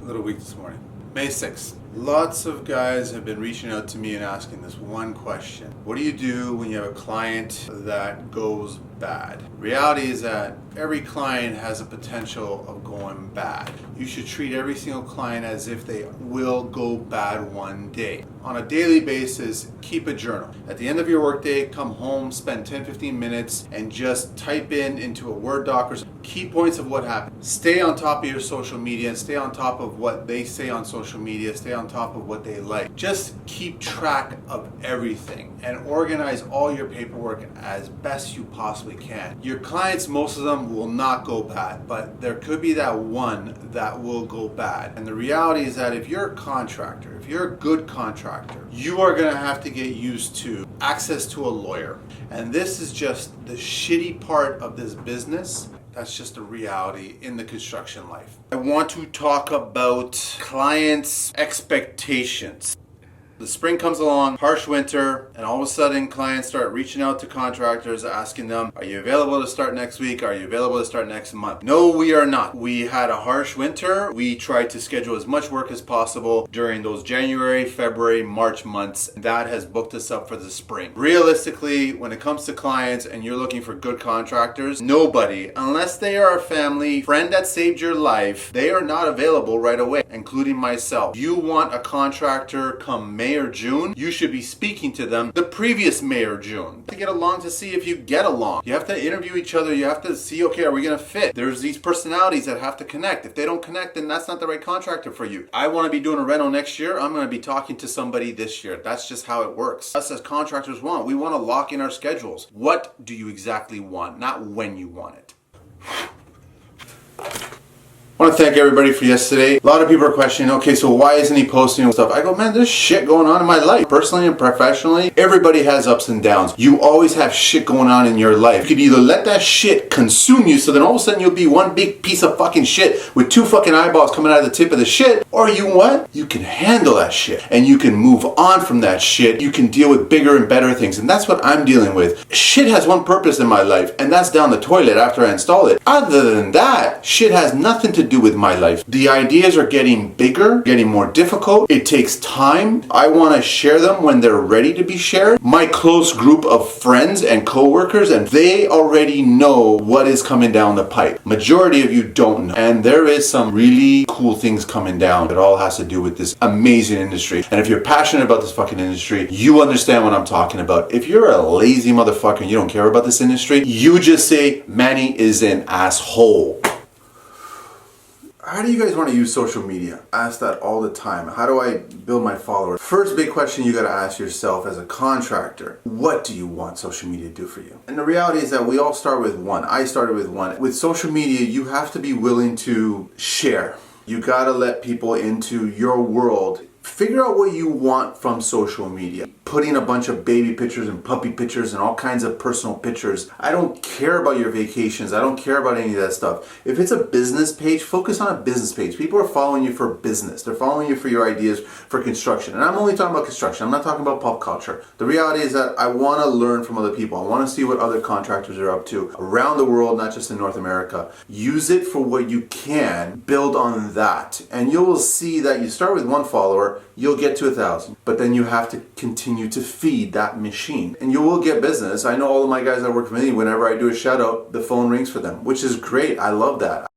a little weak this morning. May 6th. Lots of guys have been reaching out to me and asking this one question. What do you do when you have a client that goes bad? Reality is that every client has a potential of going bad. You should treat every single client as if they will go bad one day. On a daily basis, keep a journal. At the end of your workday, come home, spend 10-15 minutes and just type into a Word doc or key points of what happened. Stay on top of your social media, stay on top of what they say on social media, stay on top of what they like. Just keep track of everything and organize all your paperwork as best you possibly can. Your clients, most of them will not go bad, but there could be that one that will go bad. And the reality is that if you're a contractor, if you're a good contractor, you are going to have to get used to access to a lawyer. And this is just the shitty part of this business. That's just a reality in the construction life. I want to talk about clients' expectations. The spring comes along, harsh winter, and all of a sudden clients start reaching out to contractors asking them, are you available to start next week? Are you available to start next month? No, we are not. We had a harsh winter. We tried to schedule as much work as possible during those January, February, March months. That has booked us up for the spring. Realistically, when it comes to clients and you're looking for good contractors, nobody, unless they are a family friend that saved your life, they are not available right away, including myself. You want a contractor come May or June, you should be speaking to them the previous May or June to get along, to see if you get along. You have to interview each other. You have to see, okay, are we going to fit? There's these personalities that have to connect. If they don't connect, then that's not the right contractor for you. I want to be doing a reno next year. I'm going to be talking to somebody this year. That's just how it works. Us as contractors we want to lock in our schedules. What do you exactly want? Not when you want it. I want to thank everybody for yesterday. A lot of people are questioning, okay, so why isn't he posting stuff? I go, man, there's shit going on in my life. Personally and professionally, everybody has ups and downs. You always have shit going on in your life. You could either let that shit consume you, so then all of a sudden you'll be one big piece of fucking shit with two fucking eyeballs coming out of the tip of the shit, or you can handle that shit and you can move on from that shit. You can deal with bigger and better things, and that's what I'm dealing with. Shit has one purpose in my life, and that's down the toilet after I install it. Other than that, shit has nothing to do with my life. The ideas are getting bigger, getting more difficult. It takes time. I want to share them when they're ready to be shared. My close group of friends and co-workers, and they already know what is coming down the pipe. Majority of you don't know. And there is some really cool things coming down. It all has to do with this amazing industry. And if you're passionate about this fucking industry, you understand what I'm talking about. If you're a lazy motherfucker and you don't care about this industry, you just say, Manny is an asshole. How do you guys want to use social media? I ask that all the time. How do I build my followers? First big question you got to ask yourself as a contractor, what do you want social media to do for you? And the reality is that we all start with one. I started with one. With social media, you have to be willing to share. You got to let people into your world. Figure out what you want from social media. Putting a bunch of baby pictures and puppy pictures and all kinds of personal pictures. I don't care about your vacations. I don't care about any of that stuff. If it's a business page, focus on a business page. People are following you for business. They're following you for your ideas for construction. And I'm only talking about construction. I'm not talking about pop culture. The reality is that I want to learn from other people. I want to see what other contractors are up to around the world, not just in North America. Use it for what you can. Build on that. And you will see that you start with one follower, you'll get to 1,000. But then you have to continue to feed that machine. And you will get business. I know all of my guys that work for me, whenever I do a shout out, the phone rings for them, which is great. I love that.